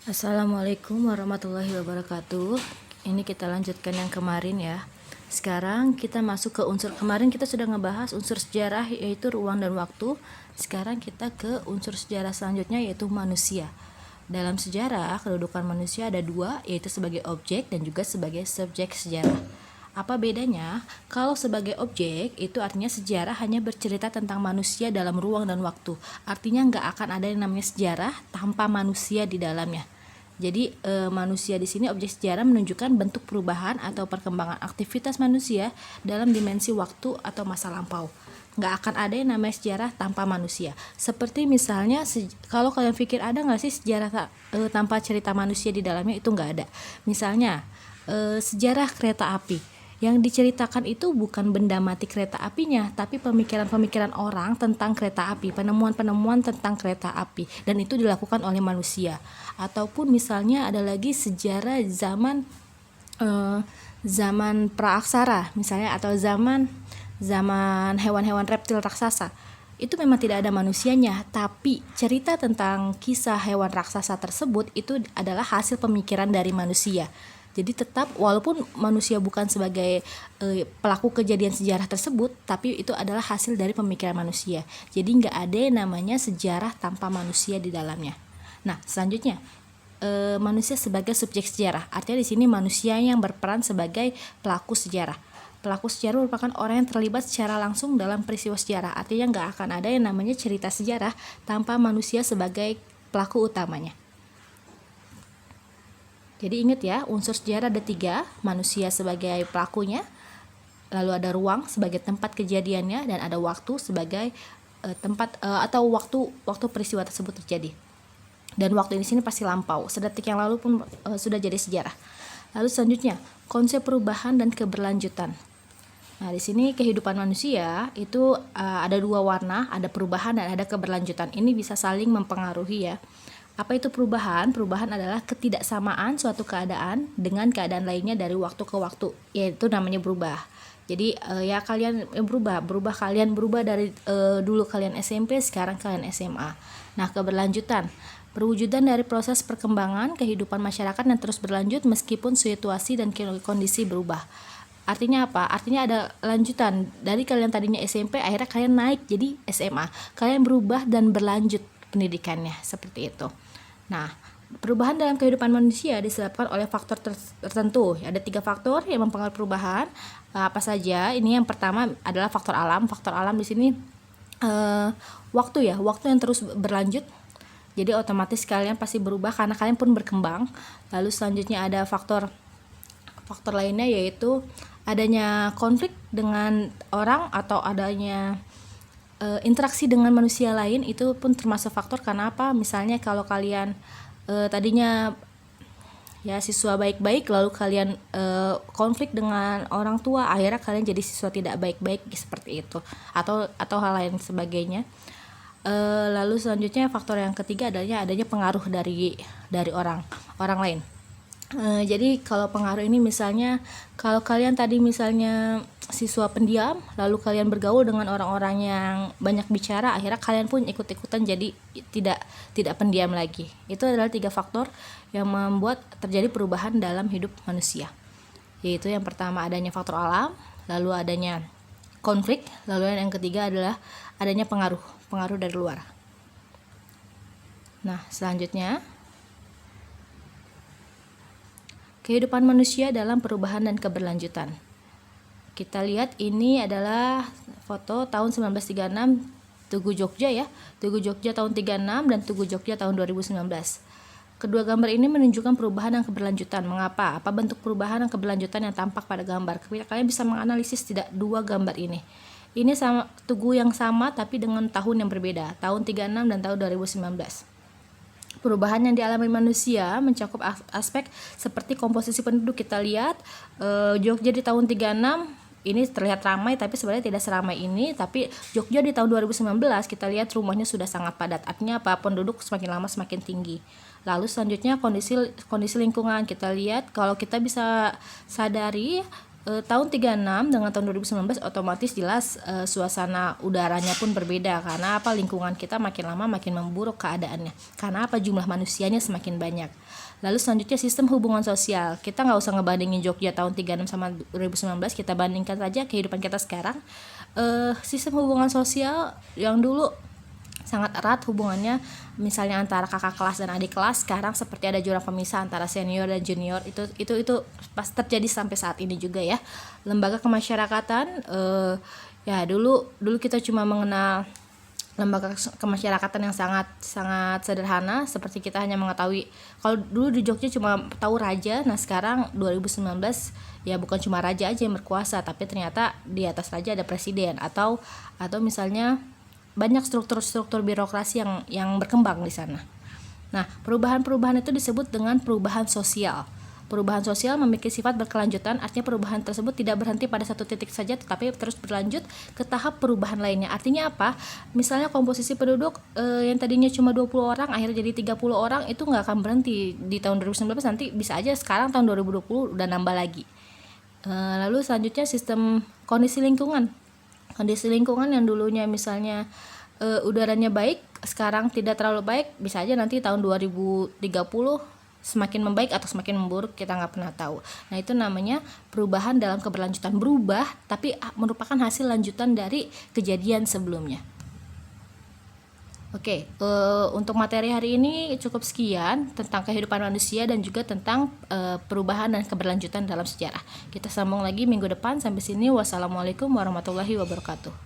Assalamualaikum warahmatullahi wabarakatuh. Ini kita lanjutkan yang kemarin ya. Sekarang kita masuk ke unsur, kemarin kita sudah ngebahas unsur sejarah yaitu ruang dan waktu. Sekarang kita ke unsur sejarah selanjutnya yaitu manusia. Dalam sejarah, kedudukan manusia ada dua, yaitu sebagai objek dan juga sebagai subjek sejarah. Apa bedanya? Kalau sebagai objek, itu artinya sejarah hanya bercerita tentang manusia dalam ruang dan waktu. Artinya nggak akan ada yang namanya sejarah tanpa manusia di dalamnya. Jadi manusia di sini objek sejarah menunjukkan bentuk perubahan atau perkembangan aktivitas manusia dalam dimensi waktu atau masa lampau. Nggak akan ada yang namanya sejarah tanpa manusia. Seperti misalnya kalau kalian pikir ada nggak sih sejarah tanpa cerita manusia di dalamnya, itu nggak ada. Misalnya sejarah kereta api. Yang diceritakan itu bukan benda mati kereta apinya, tapi pemikiran-pemikiran orang tentang kereta api, penemuan-penemuan tentang kereta api, dan itu dilakukan oleh manusia. Ataupun misalnya ada lagi sejarah zaman praaksara misalnya, atau zaman hewan-hewan reptil raksasa. Itu memang tidak ada manusianya, tapi cerita tentang kisah hewan raksasa tersebut itu adalah hasil pemikiran dari manusia. Jadi tetap walaupun manusia bukan sebagai pelaku kejadian sejarah tersebut, tapi itu adalah hasil dari pemikiran manusia. Jadi nggak ada yang namanya sejarah tanpa manusia di dalamnya. Nah, selanjutnya manusia sebagai subjek sejarah. Artinya di sini manusia yang berperan sebagai pelaku sejarah. Pelaku sejarah merupakan orang yang terlibat secara langsung dalam peristiwa sejarah. Artinya nggak akan ada yang namanya cerita sejarah tanpa manusia sebagai pelaku utamanya. Jadi ingat ya, unsur sejarah ada 3, manusia sebagai pelakunya, lalu ada ruang sebagai tempat kejadiannya, dan ada waktu sebagai tempat atau waktu peristiwa tersebut terjadi. Dan waktu di sini pasti lampau, sedetik yang lalu pun sudah jadi sejarah. Lalu selanjutnya, konsep perubahan dan keberlanjutan. Nah, di sini kehidupan manusia itu ada 2 warna, ada perubahan dan ada keberlanjutan. Ini bisa saling mempengaruhi ya. Apa itu perubahan? Perubahan adalah ketidaksamaan suatu keadaan dengan keadaan lainnya dari waktu ke waktu, yaitu namanya berubah. Jadi ya kalian berubah kalian berubah dari dulu kalian SMP, sekarang kalian SMA. Nah, keberlanjutan, perwujudan dari proses perkembangan kehidupan masyarakat yang terus berlanjut meskipun situasi dan kondisi berubah. Artinya apa? Artinya ada lanjutan. Dari kalian tadinya SMP, akhirnya kalian naik jadi SMA. Kalian berubah dan berlanjut pendidikannya, seperti itu. Nah, perubahan dalam kehidupan manusia disebabkan oleh faktor tertentu. Ada 3 faktor yang mempengaruhi perubahan. Apa saja? Ini yang pertama adalah faktor alam. Faktor alam di sini waktu ya, waktu yang terus berlanjut. Jadi otomatis kalian pasti berubah karena kalian pun berkembang. Lalu selanjutnya ada faktor lainnya, yaitu adanya konflik dengan orang atau adanya interaksi dengan manusia lain. Itu pun termasuk faktor. Karena apa? Misalnya kalau kalian tadinya ya siswa baik-baik, lalu kalian konflik dengan orang tua, akhirnya kalian jadi siswa tidak baik-baik, seperti itu, atau hal lain sebagainya. Lalu selanjutnya faktor yang ketiga adalah adanya pengaruh dari orang lain. Jadi kalau pengaruh ini misalnya kalau kalian tadi misalnya siswa pendiam, lalu kalian bergaul dengan orang-orang yang banyak bicara, akhirnya kalian pun ikut-ikutan jadi tidak pendiam lagi. Itu adalah 3 faktor yang membuat terjadi perubahan dalam hidup manusia. Yaitu yang pertama adanya faktor alam, lalu adanya konflik, lalu yang ketiga adalah adanya pengaruh dari luar. Nah, selanjutnya kehidupan manusia dalam perubahan dan keberlanjutan. Kita lihat ini adalah foto tahun 1936 Tugu Jogja ya. Tugu Jogja tahun 36 dan Tugu Jogja tahun 2019. Kedua gambar ini menunjukkan perubahan dan keberlanjutan. Mengapa? Apa bentuk perubahan dan keberlanjutan yang tampak pada gambar? Kalian bisa menganalisis tidak 2 gambar ini. Ini sama tugu yang sama tapi dengan tahun yang berbeda, tahun 36 dan tahun 2019. Perubahan yang dialami manusia mencakup aspek seperti komposisi penduduk. Kita lihat Jogja di tahun 36 ini terlihat ramai, tapi sebenarnya tidak seramai ini. Tapi Jogja di tahun 2019 kita lihat rumahnya sudah sangat padat. Artinya apa? Penduduk semakin lama semakin tinggi. Lalu selanjutnya kondisi lingkungan. Kita lihat kalau kita bisa sadari tahun 36 dengan tahun 2019 otomatis jelas suasana udaranya pun berbeda. Karena apa? Lingkungan kita makin lama makin memburuk keadaannya. Karena apa? Jumlah manusianya semakin banyak. Lalu selanjutnya sistem hubungan sosial. Kita nggak usah ngebandingin Jogja tahun 36 sama 2019, kita bandingkan saja kehidupan kita sekarang. Sistem hubungan sosial yang dulu sangat erat hubungannya, misalnya antara kakak kelas dan adik kelas, sekarang seperti ada jurang pemisah antara senior dan junior. Itu pas terjadi sampai saat ini juga ya. Lembaga kemasyarakatan, ya dulu kita cuma mengenal lembaga kemasyarakatan yang sangat sederhana, seperti kita hanya mengetahui, kalau dulu di Jogja cuma tahu raja. Nah sekarang 2019 ya bukan cuma raja aja yang berkuasa, tapi ternyata di atas raja ada presiden atau misalnya banyak struktur birokrasi yang berkembang di sana. Nah, perubahan-perubahan itu disebut dengan perubahan sosial. Perubahan sosial memiliki sifat berkelanjutan, artinya perubahan tersebut tidak berhenti pada satu titik saja, tetapi terus berlanjut ke tahap perubahan lainnya. Artinya apa? Misalnya komposisi penduduk yang tadinya cuma 20 orang, akhirnya jadi 30 orang, itu nggak akan berhenti di tahun 2019, nanti bisa aja sekarang tahun 2020 udah nambah lagi. Lalu selanjutnya sistem kondisi lingkungan. Kondisi lingkungan yang dulunya misalnya udaranya baik, sekarang tidak terlalu baik, bisa aja nanti tahun 2030 semakin membaik atau semakin memburuk, kita nggak pernah tahu. Nah itu namanya perubahan dalam keberlanjutan. Berubah tapi merupakan hasil lanjutan dari kejadian sebelumnya. Oke, untuk materi hari ini cukup sekian tentang kehidupan manusia dan juga tentang perubahan dan keberlanjutan dalam sejarah. Kita sambung lagi minggu depan. Sampai sini, wassalamualaikum warahmatullahi wabarakatuh.